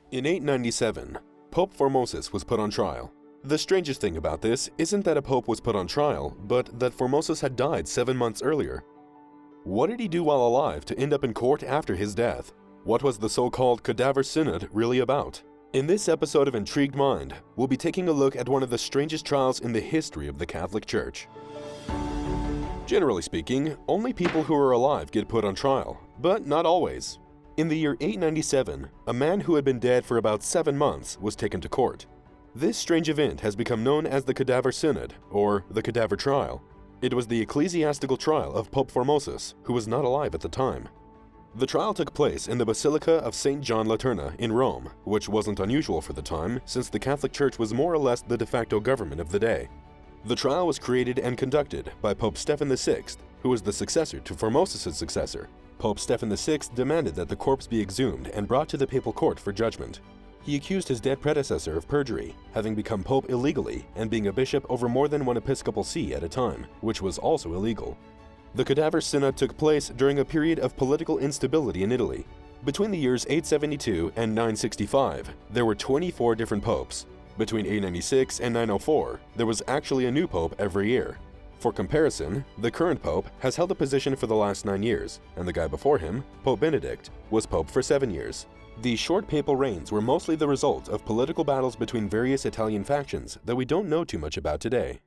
In 897, Pope Formosus was put on trial. The strangest thing about this isn't that a pope was put on trial, but that Formosus had died 7 months earlier. What did he do while alive to end up in court after his death? What was the so-called Cadaver Synod really about? In this episode of Intrigued Mind, we'll be taking a look at one of the strangest trials in the history of the Catholic Church. Generally speaking, only people who are alive get put on trial, but not always. In the year 897, a man who had been dead for about 7 months was taken to court. This strange event has become known as the Cadaver Synod, or the Cadaver Trial. It was the ecclesiastical trial of Pope Formosus, who was not alive at the time. The trial took place in the Basilica of St. John Laterna in Rome, which wasn't unusual for the time since the Catholic Church was more or less the de facto government of the day. The trial was created and conducted by Pope Stephen VI, who was the successor to Formosus' successor. Pope Stephen VI demanded that the corpse be exhumed and brought to the papal court for judgment. He accused his dead predecessor of perjury, having become pope illegally and being a bishop over more than one episcopal see at a time, which was also illegal. The Cadaver Synod took place during a period of political instability in Italy. Between the years 872 and 965, there were 24 different popes. Between 896 and 904, there was actually a new pope every year. For comparison, the current pope has held the position for the last 9 years, and the guy before him, Pope Benedict, was pope for 7 years. These short papal reigns were mostly the result of political battles between various Italian factions that we don't know too much about today.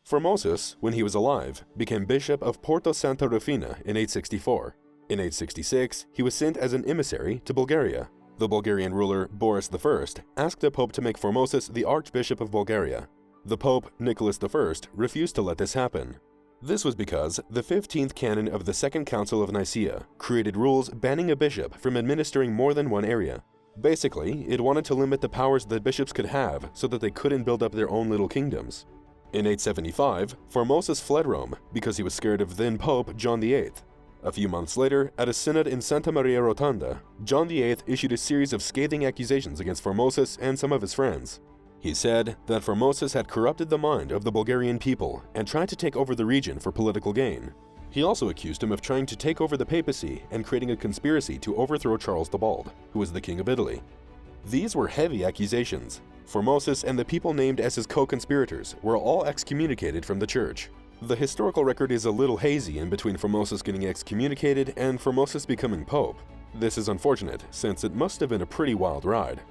Formosus, when he was alive, became bishop of Porto-Santa in 864. In 866, he was sent as an emissary to Bulgaria. The Bulgarian ruler Boris I asked the pope to make Formosus the Archbishop of Bulgaria. The Pope, Nicholas I, refused to let this happen. This was because the 15th canon of the Second Council of Nicaea created rules banning a bishop from administering more than one area. Basically, it wanted to limit the powers that bishops could have so that they couldn't build up their own little kingdoms. In 875, Formosus fled Rome because he was scared of then Pope John VIII. A few months later, at a synod in Santa Maria Rotonda, John VIII issued a series of scathing accusations against Formosus and some of his friends. He said that Formosus had corrupted the mind of the Bulgarian people and tried to take over the region for political gain. He also accused him of trying to take over the papacy and creating a conspiracy to overthrow Charles the Bald, who was the king of Italy. These were heavy accusations. Formosus and the people named as his co-conspirators were all excommunicated from the church. The historical record is a little hazy in between Formosus getting excommunicated and Formosus becoming pope. This is unfortunate, since it must have been a pretty wild ride.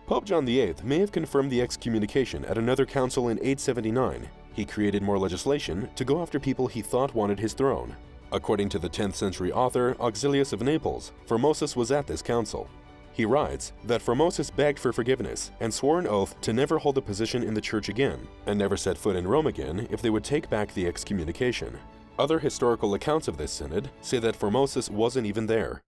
Pope John VIII may have confirmed the excommunication at another council in 879. He created more legislation to go after people he thought wanted his throne. According to the 10th century author Auxilius of Naples, Formosus was at this council. He writes that Formosus begged for forgiveness and swore an oath to never hold a position in the church again, and never set foot in Rome again if they would take back the excommunication. Other historical accounts of this synod say that Formosus wasn't even there.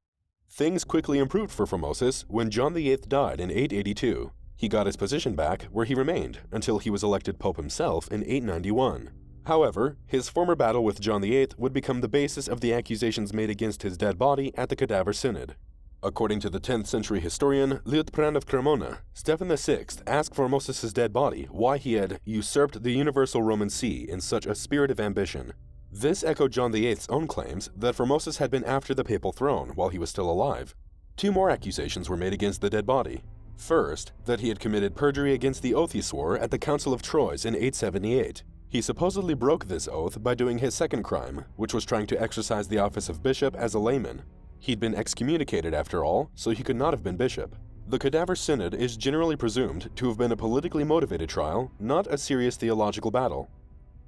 Things quickly improved for Formosus when John VIII died in 882. He got his position back where he remained until he was elected pope himself in 891. However, his former battle with John VIII would become the basis of the accusations made against his dead body at the Cadaver Synod. According to the 10th century historian Liutprand of Cremona, Stephen VI asked Formosus' dead body why he had usurped the universal Roman see in such a spirit of ambition. This echoed John VIII's own claims that Formosus had been after the papal throne while he was still alive. 2 more accusations were made against the dead body. First, that he had committed perjury against the oath he swore at the Council of Troyes in 878. He supposedly broke this oath by doing his second crime, which was trying to exercise the office of bishop as a layman. He'd been excommunicated after all, so he could not have been bishop. The Cadaver Synod is generally presumed to have been a politically motivated trial, not a serious theological battle.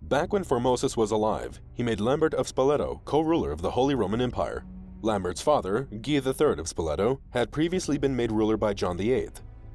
Back when Formosus was alive, he made Lambert of Spoleto co-ruler of the Holy Roman Empire. Lambert's father, Guy III of Spoleto, had previously been made ruler by John VIII.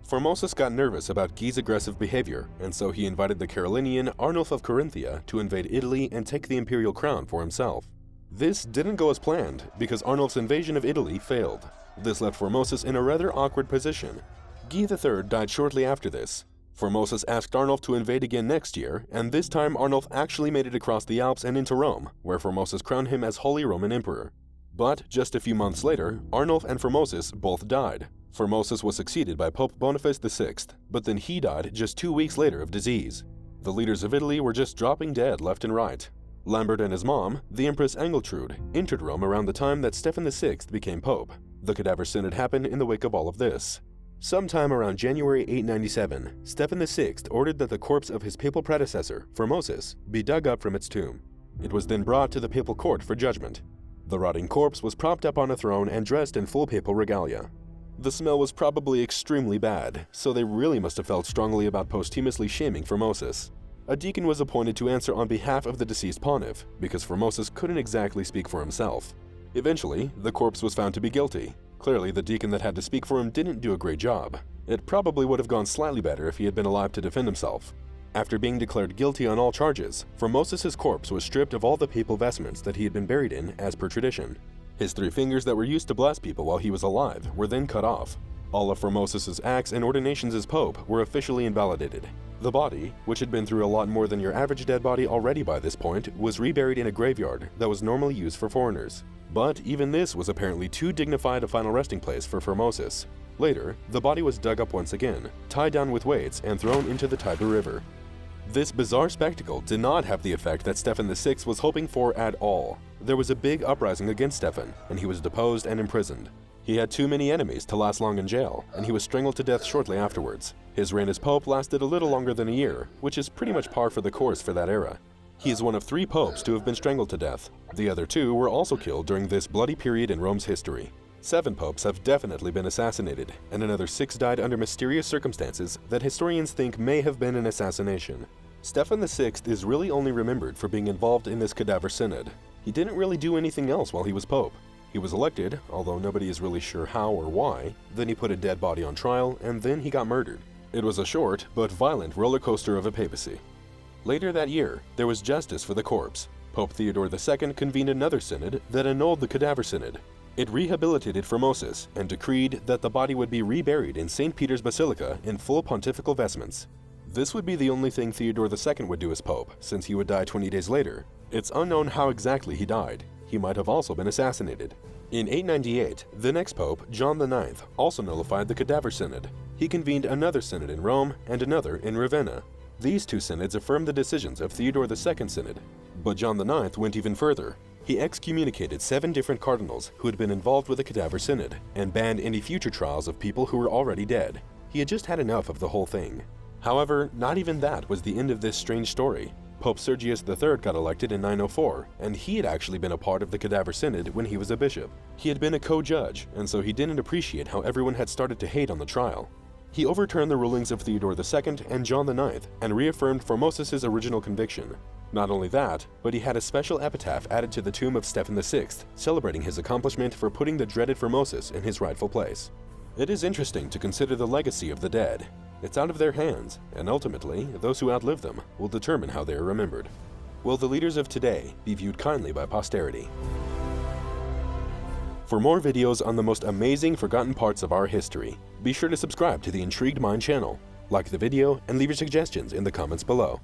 Formosus got nervous about Guy's aggressive behavior, and so he invited the Carolinian Arnulf of Carinthia to invade Italy and take the imperial crown for himself. This didn't go as planned because Arnulf's invasion of Italy failed. This left Formosus in a rather awkward position. Guy III died shortly after this. Formosus asked Arnulf to invade again next year, and this time Arnulf actually made it across the Alps and into Rome, where Formosus crowned him as Holy Roman Emperor. But just a few months later, Arnulf and Formosus both died. Formosus was succeeded by Pope Boniface VI, but then he died just 2 weeks later of disease. The leaders of Italy were just dropping dead left and right. Lambert and his mom, the Empress Engeltrude, entered Rome around the time that Stephen VI became pope. The Cadaver Synod happened in the wake of all of this. Sometime around January 897, Stephen VI ordered that the corpse of his papal predecessor, Formosus, be dug up from its tomb. It was then brought to the papal court for judgment. The rotting corpse was propped up on a throne and dressed in full papal regalia. The smell was probably extremely bad, so they really must have felt strongly about posthumously shaming Formosus. A deacon was appointed to answer on behalf of the deceased pontiff, because Formosus couldn't exactly speak for himself. Eventually, the corpse was found to be guilty. Clearly, the deacon that had to speak for him didn't do a great job. It probably would have gone slightly better if he had been alive to defend himself. After being declared guilty on all charges, Formosus's corpse was stripped of all the papal vestments that he had been buried in as per tradition. His 3 fingers that were used to bless people while he was alive were then cut off. All of Formosus's acts and ordinations as pope were officially invalidated. The body, which had been through a lot more than your average dead body already by this point, was reburied in a graveyard that was normally used for foreigners. But even this was apparently too dignified a final resting place for Formosus. Later, the body was dug up once again, tied down with weights, and thrown into the Tiber River. This bizarre spectacle did not have the effect that Stephen VI was hoping for at all. There was a big uprising against Stephen, and he was deposed and imprisoned. He had too many enemies to last long in jail, and he was strangled to death shortly afterwards. His reign as pope lasted a little longer than a year, which is pretty much par for the course for that era. He is one of 3 popes to have been strangled to death. The other 2 were also killed during this bloody period in Rome's history. 7 popes have definitely been assassinated, and another 6 died under mysterious circumstances that historians think may have been an assassination. Stephen VI is really only remembered for being involved in this Cadaver Synod. He didn't really do anything else while he was pope. He was elected, although nobody is really sure how or why, then he put a dead body on trial, and then he got murdered. It was a short but violent roller coaster of a papacy. Later that year, there was justice for the corpse. Pope Theodore II convened another synod that annulled the Cadaver Synod. It rehabilitated Formosus and decreed that the body would be reburied in St. Peter's Basilica in full pontifical vestments. This would be the only thing Theodore II would do as pope, since he would die 20 days later. It's unknown how exactly he died. He might have also been assassinated. In 898, the next pope, John IX, also nullified the Cadaver Synod. He convened another synod in Rome and another in Ravenna. These 2 synods affirmed the decisions of Theodore II Synod. But John IX went even further. He excommunicated 7 different cardinals who had been involved with the Cadaver Synod and banned any future trials of people who were already dead. He had just had enough of the whole thing. However, not even that was the end of this strange story. Pope Sergius III got elected in 904, and he had actually been a part of the Cadaver Synod when he was a bishop. He had been a co-judge, and so he didn't appreciate how everyone had started to hate on the trial. He overturned the rulings of Theodore II and John IX and reaffirmed Formosus's original conviction. Not only that, but he had a special epitaph added to the tomb of Stephen VI, celebrating his accomplishment for putting the dreaded Formosus in his rightful place. It is interesting to consider the legacy of the dead. It's out of their hands, and ultimately, those who outlive them will determine how they are remembered. Will the leaders of today be viewed kindly by posterity? For more videos on the most amazing forgotten parts of our history, be sure to subscribe to the Intrigued Mind channel, like the video, and leave your suggestions in the comments below.